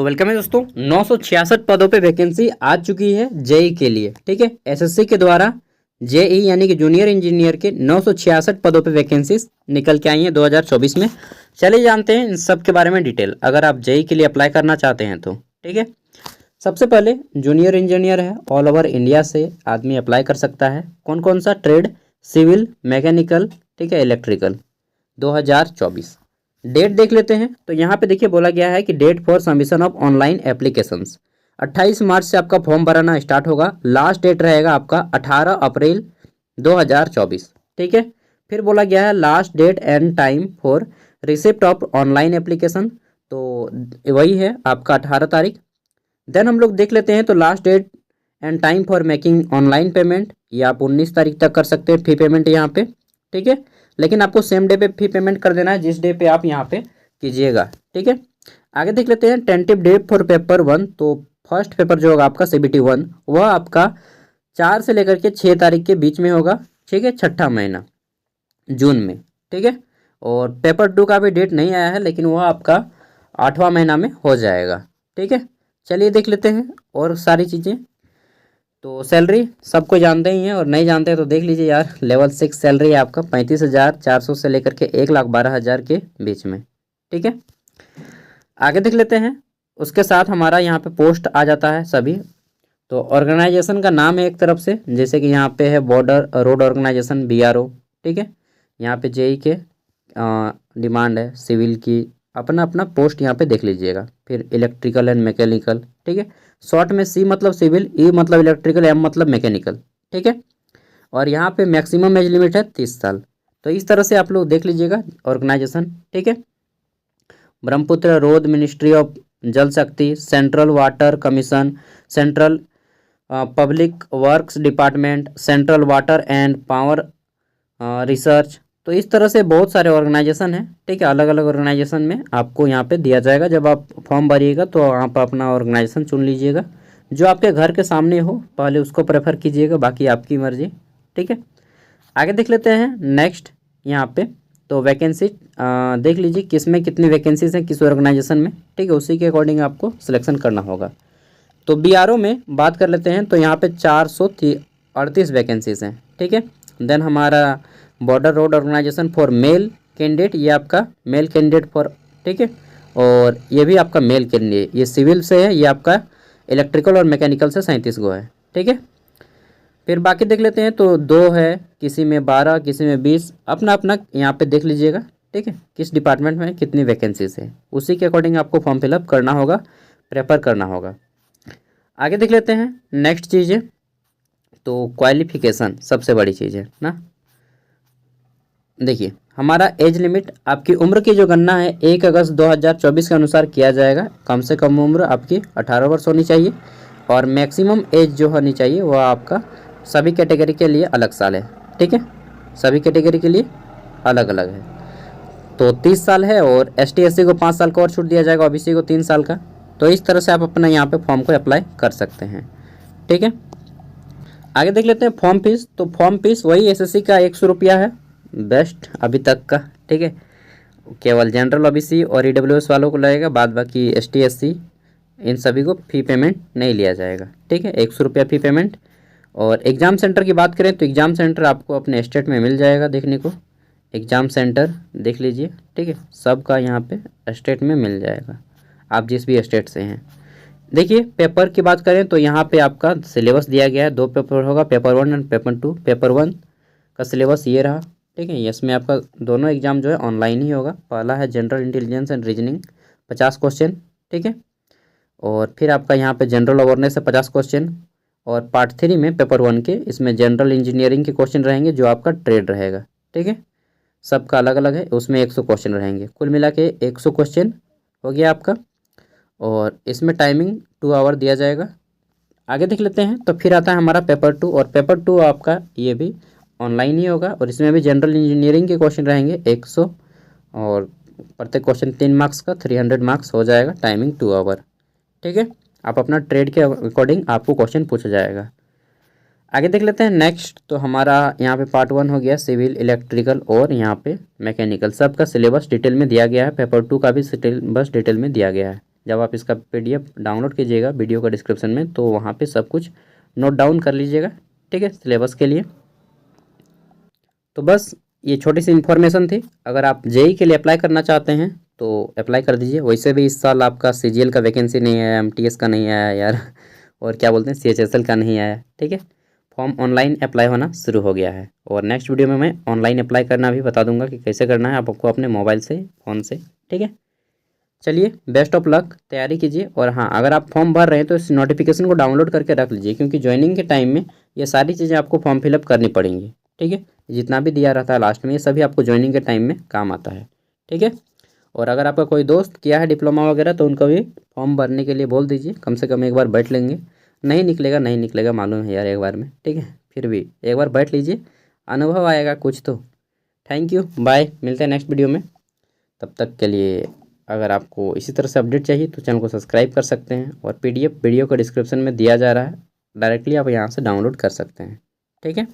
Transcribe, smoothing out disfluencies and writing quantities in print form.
तो वेलकम है दोस्तों। 966 पदों पे वैकेंसी आ चुकी है जेई के लिए। ठीक है, एसएससी के द्वारा जेई यानी कि जूनियर इंजीनियर के 966 पदों पे वैकेंसीज निकल के आई हैं 2024 में। चलिए जानते हैं इन सब के बारे में डिटेल, अगर आप जेई के लिए अप्लाई करना चाहते हैं तो। ठीक है, सबसे पहले जूनियर इंजीनियर है, ऑल ओवर इंडिया से आदमी अप्लाई कर सकता है। कौन कौन सा ट्रेड? सिविल, मैकेनिकल, ठीक है, इलेक्ट्रिकल। 2024 डेट देख लेते हैं। तो यहाँ पे देखिए बोला गया है कि date for submission of online applications 28 मार्च से आपका फॉर्म भराना स्टार्ट होगा। लास्ट डेट रहेगा आपका 18 अप्रैल 2024। ठीक है, फिर बोला गया है last date and time for receipt of online application, तो वही है आपका 18 तारीख। देन हम लोग देख लेते हैं तो last date and time for making online payment, ये आप 19 तारीख तक कर सकते हैं फी पेमेंट यहाँ पे। ठीक है, लेकिन आपको सेम डे पे फी पेमेंट कर देना है जिस डे पे आप यहाँ पे कीजिएगा। ठीक है, आगे देख लेते हैं टेंटेटिव डेट फॉर पेपर 1। तो फर्स्ट पेपर जो होगा आपका CBT 1 वह आपका 4 से लेकर के 6 तारीख के बीच में होगा। ठीक है, छठा महीना जून में। ठीक है, और पेपर 2 का भी डेट नहीं आया है, लेकिन वह आपका 8वां महीना में हो जाएगा। ठीक है, चलिए देख लेते हैं और सारी चीज़ें। तो सैलरी सबको जानते ही हैं, और नहीं जानते तो देख लीजिए यार। लेवल 6 सैलरी है आपका 35,400 से लेकर के 1,12,000 के बीच में। ठीक है, आगे देख लेते हैं। उसके साथ हमारा यहाँ पे पोस्ट आ जाता है सभी। तो ऑर्गेनाइजेशन का नाम है एक तरफ से, जैसे कि यहाँ पे है बॉर्डर रोड ऑर्गेनाइजेशन BRO। ठीक है, यहाँ पे जेई के डिमांड है, सिविल की अपना अपना पोस्ट यहाँ पे देख लीजिएगा। फिर इलेक्ट्रिकल एंड मैकेनिकल। ठीक है, शॉर्ट में C मतलब सिविल, E मतलब इलेक्ट्रिकल, M मतलब मैकेनिकल। ठीक है, और यहाँ पे मैक्सिमम एज लिमिट है 30 साल। तो इस तरह से आप लोग देख लीजिएगा ऑर्गेनाइजेशन। ठीक है, ब्रह्मपुत्र रोड मिनिस्ट्री ऑफ जल शक्ति, central water commission, central public works department, central water and power research. तो इस तरह से बहुत सारे ऑर्गेनाइजेशन हैं। ठीक है, अलग अलग ऑर्गेनाइजेशन में आपको यहाँ पे दिया जाएगा। जब आप फॉर्म भरिएगा तो आप अपना ऑर्गेनाइजेशन चुन लीजिएगा, जो आपके घर के सामने हो पहले उसको प्रेफर कीजिएगा, बाकी आपकी मर्जी। ठीक है, आगे देख लेते हैं नेक्स्ट यहाँ पे। तो वैकेंसी देख लीजिए किस में कितनी वैकेंसीज हैं किस ऑर्गेनाइजेशन में। ठीक है, उसी के अकॉर्डिंग आपको सिलेक्शन करना होगा। तो BRO में बात कर लेते हैं तो यहाँ पे 438 वैकेंसीज हैं। ठीक है, देन हमारा border road organisation for male candidate, ये आपका मेल कैंडिडेट फॉर। ठीक है, और ये भी आपका मेल कैंडिडेट, ये सिविल से है, ये आपका इलेक्ट्रिकल और मैकेनिकल से 37 गो है। ठीक है, फिर बाकी देख लेते हैं तो 2 है, किसी में 12, किसी में 20, अपना अपना यहाँ पे देख लीजिएगा। ठीक है, किस डिपार्टमेंट में कितनी वैकेंसीज है उसी के अकॉर्डिंग आपको फॉर्म फिलअप करना होगा, प्रेफर करना होगा। आगे देख लेते हैं नेक्स्ट चीज़ है तो क्वालिफिकेशन सबसे बड़ी चीज़ है ना। देखिए हमारा एज लिमिट, आपकी उम्र की जो गणना है 1 अगस्त 2024 के अनुसार किया जाएगा। कम से कम उम्र आपकी 18 वर्ष होनी चाहिए, और मैक्सिमम एज जो होनी चाहिए वह आपका सभी कैटेगरी के लिए अलग साल है। ठीक है, सभी कैटेगरी के लिए अलग अलग है। तो 30 साल है, और ST SC को 5 साल का और छूट दिया जाएगा, OBC को 3 साल का। तो इस तरह से आप अपना यहाँ पे फॉर्म को अप्लाई कर सकते हैं। ठीक है, आगे देख लेते हैं फॉर्म फीस। तो फॉर्म फीस वही SSC का 100 रुपया है, बेस्ट अभी तक का। ठीक है, केवल जनरल OBC और EWS वालों को लगेगा, बाद बाकी ST SC इन सभी को फ़ी पेमेंट नहीं लिया जाएगा। ठीक है, 100 रुपया फ़ी पेमेंट। और एग्ज़ाम सेंटर की बात करें तो एग्ज़ाम सेंटर आपको अपने स्टेट में मिल जाएगा देखने को। एग्ज़ाम सेंटर देख लीजिए। ठीक है, सबका यहाँ पे स्टेट में मिल जाएगा, आप जिस भी स्टेट से हैं। देखिए पेपर की बात करें तो यहाँ पे आपका सिलेबस दिया गया है, 2 पेपर होगा, पेपर 1 एंड पेपर 2। पेपर 1 का सिलेबस ये रहा। ठीक है, इसमें आपका दोनों एग्जाम जो है ऑनलाइन ही होगा। पहला है general intelligence and reasoning 50 question. ठीक है, और फिर आपका यहाँ पे जनरल अवेयरनेस है 50 क्वेश्चन। और पार्ट 3 में पेपर 1 के इसमें जनरल इंजीनियरिंग के क्वेश्चन रहेंगे, जो आपका ट्रेड रहेगा। ठीक है, सबका अलग अलग है, उसमें 100 क्वेश्चन रहेंगे। कुल मिला के 100 क्वेश्चन हो गया आपका, और इसमें टाइमिंग 2 आवर दिया जाएगा। आगे देख लेते हैं तो फिर आता है हमारा पेपर 2, और पेपर 2 आपका ये भी ऑनलाइन ही होगा, और इसमें भी जनरल इंजीनियरिंग के क्वेश्चन रहेंगे 100, और प्रत्येक क्वेश्चन 3 मार्क्स का 300 मार्क्स हो जाएगा, टाइमिंग 2 आवर। ठीक है, आप अपना ट्रेड के अकॉर्डिंग आपको क्वेश्चन पूछा जाएगा। आगे देख लेते हैं नेक्स्ट। तो हमारा यहाँ पे पार्ट 1 हो गया सिविल, इलेक्ट्रिकल और यहाँ पे मैकेनिकल, सबका सिलेबस डिटेल में दिया गया है। पेपर 2 का भी सिलेबस डिटेल में दिया गया है, जब आप इसका PDF डाउनलोड कीजिएगा वीडियो का डिस्क्रिप्शन में, तो वहाँ पे सब कुछ नोट डाउन कर लीजिएगा, ठीक है, सिलेबस के लिए। तो बस ये छोटी सी इन्फॉर्मेशन थी। अगर आप JEE के लिए अप्लाई करना चाहते हैं तो अप्लाई कर दीजिए। वैसे भी इस साल आपका CGL का वैकेंसी नहीं आया, MTS का नहीं आया यार और क्या बोलते हैं CHSL का नहीं आया, ठीक है। फॉर्म ऑनलाइन अप्लाई होना शुरू हो गया है, और नेक्स्ट वीडियो में मैं ऑनलाइन अप्लाई करना भी बता दूंगा कि कैसे करना है आपको अपने मोबाइल से, फ़ोन से, ठीक है। चलिए, बेस्ट ऑफ लक, तैयारी कीजिए। और हाँ, अगर आप फॉर्म भर रहे हैं तो इस नोटिफिकेशन को डाउनलोड करके रख लीजिए, क्योंकि ज्वाइनिंग के टाइम में ये सारी चीज़ें आपको फॉर्म फिलअप करनी पड़ेंगी, ठीक है। जितना भी दिया रहता है लास्ट में, ये सभी आपको ज्वाइनिंग के टाइम में काम आता है, ठीक है। और अगर आपका कोई दोस्त किया है डिप्लोमा वगैरह तो उनको भी फॉर्म भरने के लिए बोल दीजिए, कम से कम एक बार बैठ लेंगे। नहीं निकलेगा, नहीं निकलेगा, मालूम है यार एक बार में, ठीक है, फिर भी एक बार बैठ लीजिए, अनुभव आएगा कुछ तो। थैंक यू, बाय, मिलते हैं नेक्स्ट वीडियो में। तब तक के लिए अगर आपको इसी तरह से अपडेट चाहिए तो चैनल को सब्सक्राइब कर सकते हैं, और PDF वीडियो का डिस्क्रिप्शन में दिया जा रहा है, डायरेक्टली आप यहाँ से डाउनलोड कर सकते हैं, ठीक है।